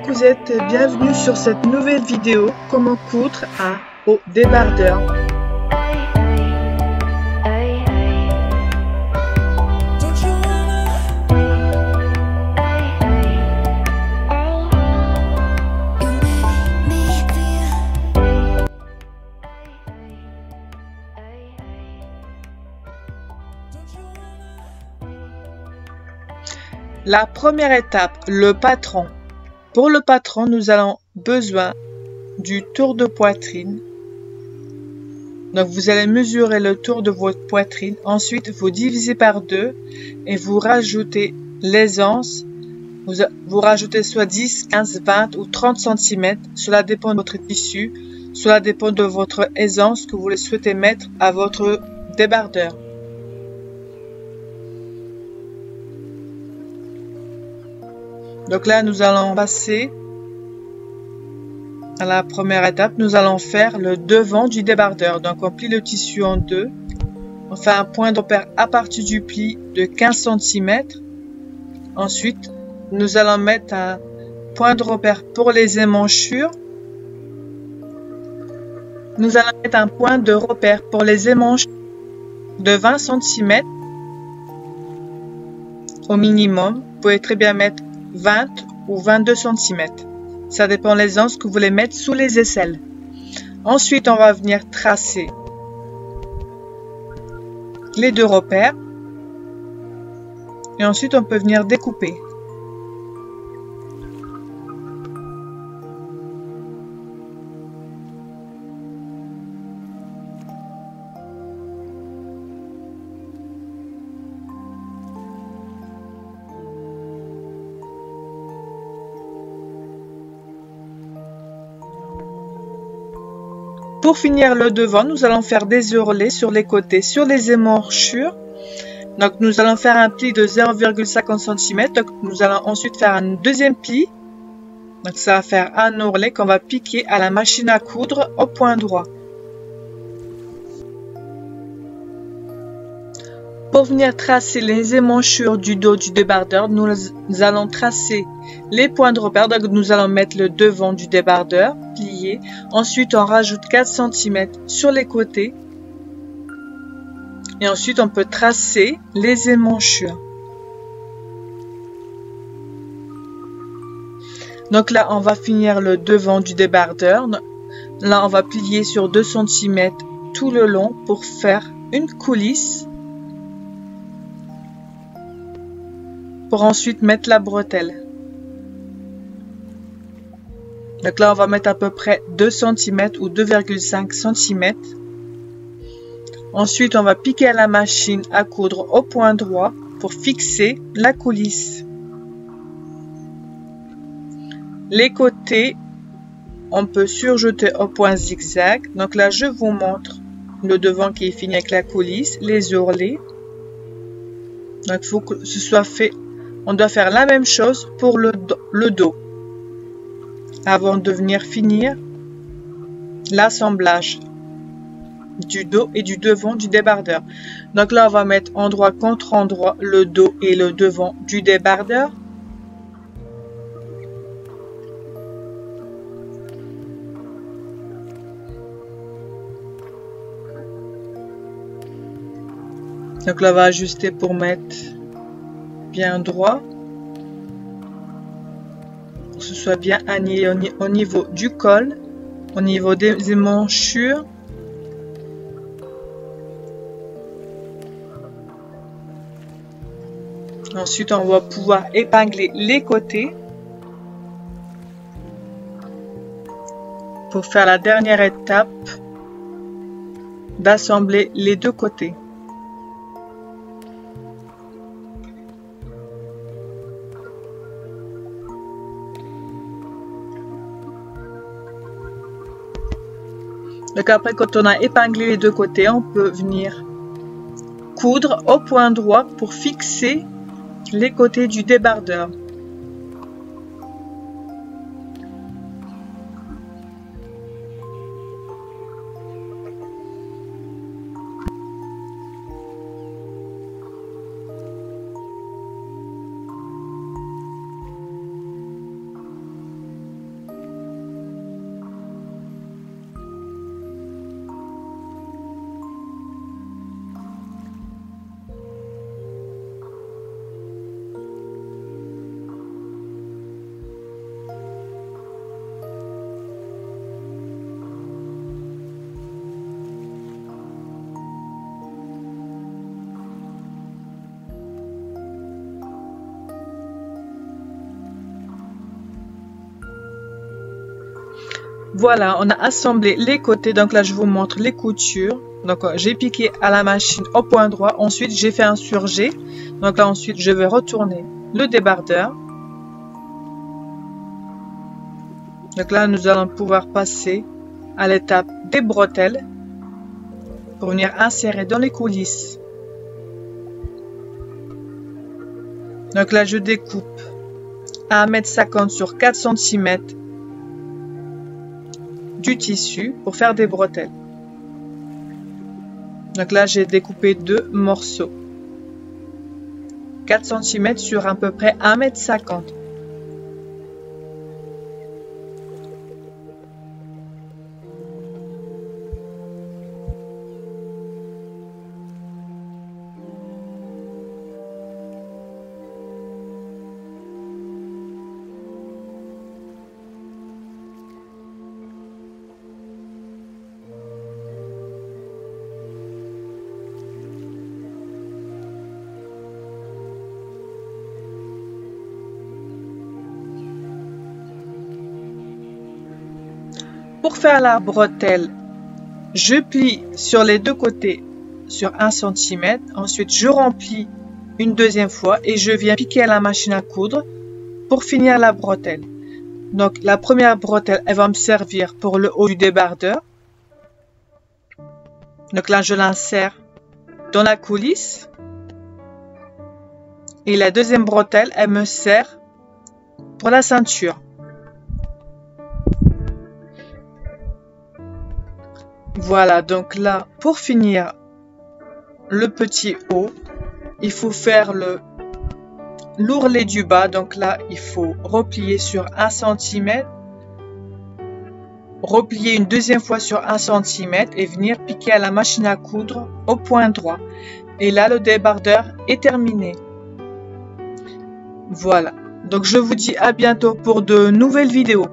cousette, bienvenue sur cette nouvelle vidéo comment coudre au débardeur. La première étape, le patron. Pour le patron, nous allons besoin du tour de poitrine. Donc, vous allez mesurer le tour de votre poitrine. Ensuite, vous divisez par 2 et vous rajoutez l'aisance. Vous rajoutez soit 10, 15, 20 ou 30 cm. Cela dépend de votre tissu. Cela dépend de votre aisance que vous souhaitez mettre à votre débardeur. Donc là, nous allons passer à la première étape. Nous allons faire le devant du débardeur. Donc, on plie le tissu en deux. On fait un point de repère à partir du pli de 15 cm. Ensuite, nous allons mettre un point de repère pour les émanchures. Nous allons mettre un point de repère pour les émanches de 20 cm au minimum. Vous pouvez très bien mettre 20 ou 22 cm. Ça dépend de l'aisance que vous voulez mettre sous les aisselles. Ensuite, on va venir tracer les deux repères. Et ensuite, on peut venir découper. Pour finir le devant, nous allons faire des ourlets sur les côtés, sur les émanchures. Donc, nous allons faire un pli de 0,50 cm. Donc, nous allons ensuite faire un deuxième pli. Donc, ça va faire un ourlet qu'on va piquer à la machine à coudre au point droit. Pour venir tracer les émanchures du dos du débardeur, nous allons tracer les points de repère. Donc, nous allons mettre le devant du débardeur, plié. Ensuite, on rajoute 4 cm sur les côtés. Et ensuite, on peut tracer les émanchures. Donc là, on va finir le devant du débardeur. Là, on va plier sur 2 cm tout le long pour faire une coulisse. Pour ensuite mettre la bretelle. Donc là, on va mettre à peu près 2 cm ou 2,5 cm. Ensuite, on va piquer à la machine à coudre au point droit pour fixer la coulisse. Les côtés, on peut surjeter au point zigzag. Donc là, je vous montre le devant qui est fini avec la coulisse, les ourlets. Donc, il faut que ce soit fait. On doit faire la même chose pour le dos avant de venir finir l'assemblage du dos et du devant du débardeur. Donc là, on va mettre endroit contre endroit le dos et le devant du débardeur. Donc là, on va ajuster pour mettre bien droit, pour que ce soit bien aligné au niveau du col, au niveau des émanchures. Ensuite, on va pouvoir épingler les côtés pour faire la dernière étape d'assembler les deux côtés. Donc après, quand on a épinglé les deux côtés, on peut venir coudre au point droit pour fixer les côtés du débardeur. Voilà, on a assemblé les côtés. Donc là, je vous montre les coutures. Donc j'ai piqué à la machine au point droit. Ensuite, j'ai fait un surjet. Donc là, ensuite, je vais retourner le débardeur. Donc là, nous allons pouvoir passer à l'étape des bretelles pour venir insérer dans les coulisses. Donc là, je découpe à 1,50 m sur 4 cm du tissu pour faire des bretelles. Donc là, j'ai découpé 2 morceaux. 4 cm sur à peu près 1,50 m. Pour faire la bretelle, je plie sur les deux côtés sur 1 cm. Ensuite, je remplis une deuxième fois et je viens piquer à la machine à coudre pour finir la bretelle. Donc, la première bretelle, elle va me servir pour le haut du débardeur. Donc là, je l'insère dans la coulisse. Et la deuxième bretelle, elle me sert pour la ceinture. Voilà, donc là, pour finir le petit haut, il faut faire l'ourlet du bas. Donc là, il faut replier sur 1 cm, replier une deuxième fois sur 1 cm et venir piquer à la machine à coudre au point droit. Et là, le débardeur est terminé. Voilà, donc je vous dis à bientôt pour de nouvelles vidéos.